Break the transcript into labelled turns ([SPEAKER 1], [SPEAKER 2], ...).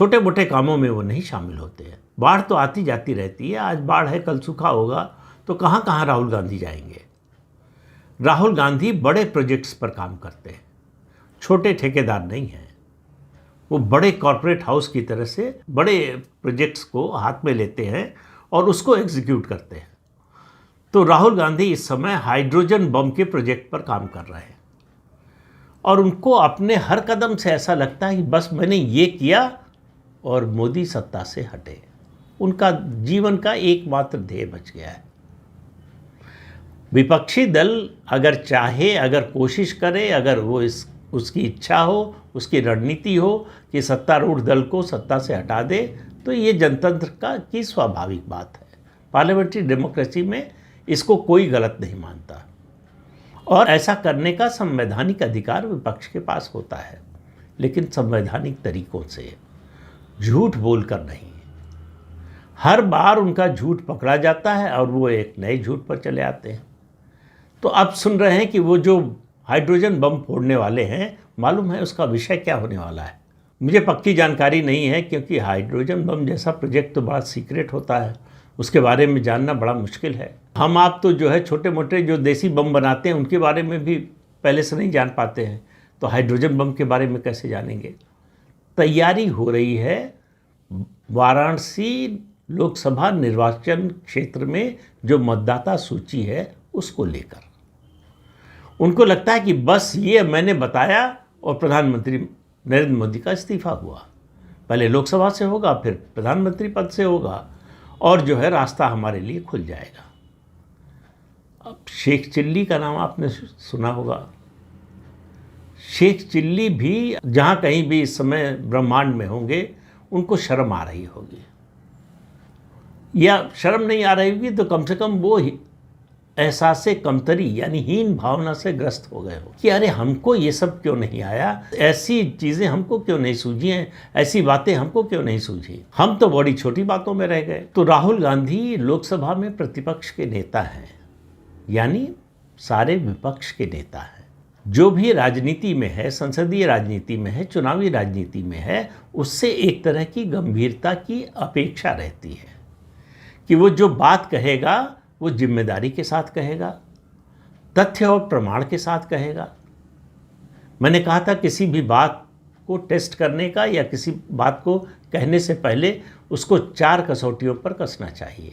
[SPEAKER 1] छोटे मोटे कामों में वो नहीं शामिल होते हैं। बाढ़ तो आती जाती रहती है, आज बाढ़ है कल सूखा होगा, तो कहाँ कहाँ राहुल गांधी जाएंगे। राहुल गांधी बड़े प्रोजेक्ट्स पर काम करते हैं, छोटे ठेकेदार नहीं हैं। वो बड़े कॉरपोरेट हाउस की तरह से बड़े प्रोजेक्ट्स को हाथ में लेते हैं और उसको एग्जीक्यूट करते हैं। तो राहुल गांधी इस समय हाइड्रोजन बम के प्रोजेक्ट पर काम कर रहे हैं और उनको अपने हर कदम से ऐसा लगता है कि बस मैंने ये किया और मोदी सत्ता से हटे। उनका जीवन का एकमात्र ध्येय बच गया है। विपक्षी दल अगर चाहे, अगर कोशिश करे, अगर वो उसकी इच्छा हो, उसकी रणनीति हो कि सत्तारूढ़ दल को सत्ता से हटा दे, तो ये जनतंत्र की स्वाभाविक बात है। पार्लियामेंट्री डेमोक्रेसी में इसको कोई गलत नहीं मानता और ऐसा करने का संवैधानिक अधिकार विपक्ष के पास होता है, लेकिन संवैधानिक तरीकों से, झूठ बोलकर नहीं। हर बार उनका झूठ पकड़ा जाता है और वो एक नए झूठ पर चले आते हैं। तो अब सुन रहे हैं कि वो जो हाइड्रोजन बम फोड़ने वाले हैं, मालूम है उसका विषय क्या होने वाला है। मुझे पक्की जानकारी नहीं है, क्योंकि हाइड्रोजन बम जैसा प्रोजेक्ट तो बड़ा सीक्रेट होता है, उसके बारे में जानना बड़ा मुश्किल है। हम आप तो जो है छोटे मोटे जो देसी बम बनाते हैं उनके बारे में भी पहले से नहीं जान पाते हैं, तो हाइड्रोजन बम के बारे में कैसे जानेंगे। तैयारी हो रही है वाराणसी लोकसभा निर्वाचन क्षेत्र में जो मतदाता सूची है उसको लेकर। उनको लगता है कि बस ये मैंने बताया और प्रधानमंत्री नरेंद्र मोदी का इस्तीफा हुआ। पहले लोकसभा से होगा, फिर प्रधानमंत्री पद से होगा और जो है रास्ता हमारे लिए खुल जाएगा। अब शेख चिल्ली का नाम आपने सुना होगा। शेख चिल्ली भी जहाँ कहीं भी इस समय ब्रह्मांड में होंगे, उनको शर्म आ रही होगी, या शर्म नहीं आ रही होगी तो कम से कम वो एहसासे कमतरी यानी हीन भावना से ग्रस्त हो गए हो कि अरे हमको ये सब क्यों नहीं आया, ऐसी चीज़ें हमको क्यों नहीं सूझी हैं, ऐसी बातें हमको क्यों नहीं सूझी, हम तो बड़ी छोटी बातों में रह गए। तो राहुल गांधी लोकसभा में प्रतिपक्ष के नेता हैं, यानी सारे विपक्ष के नेता हैं। जो भी राजनीति में है, संसदीय राजनीति में है, चुनावी राजनीति में है, उससे एक तरह की गंभीरता की अपेक्षा रहती है कि वो जो बात कहेगा वो जिम्मेदारी के साथ कहेगा, तथ्य और प्रमाण के साथ कहेगा। मैंने कहा था किसी भी बात को टेस्ट करने का या किसी बात को कहने से पहले उसको 4 कसौटियों पर कसना चाहिए।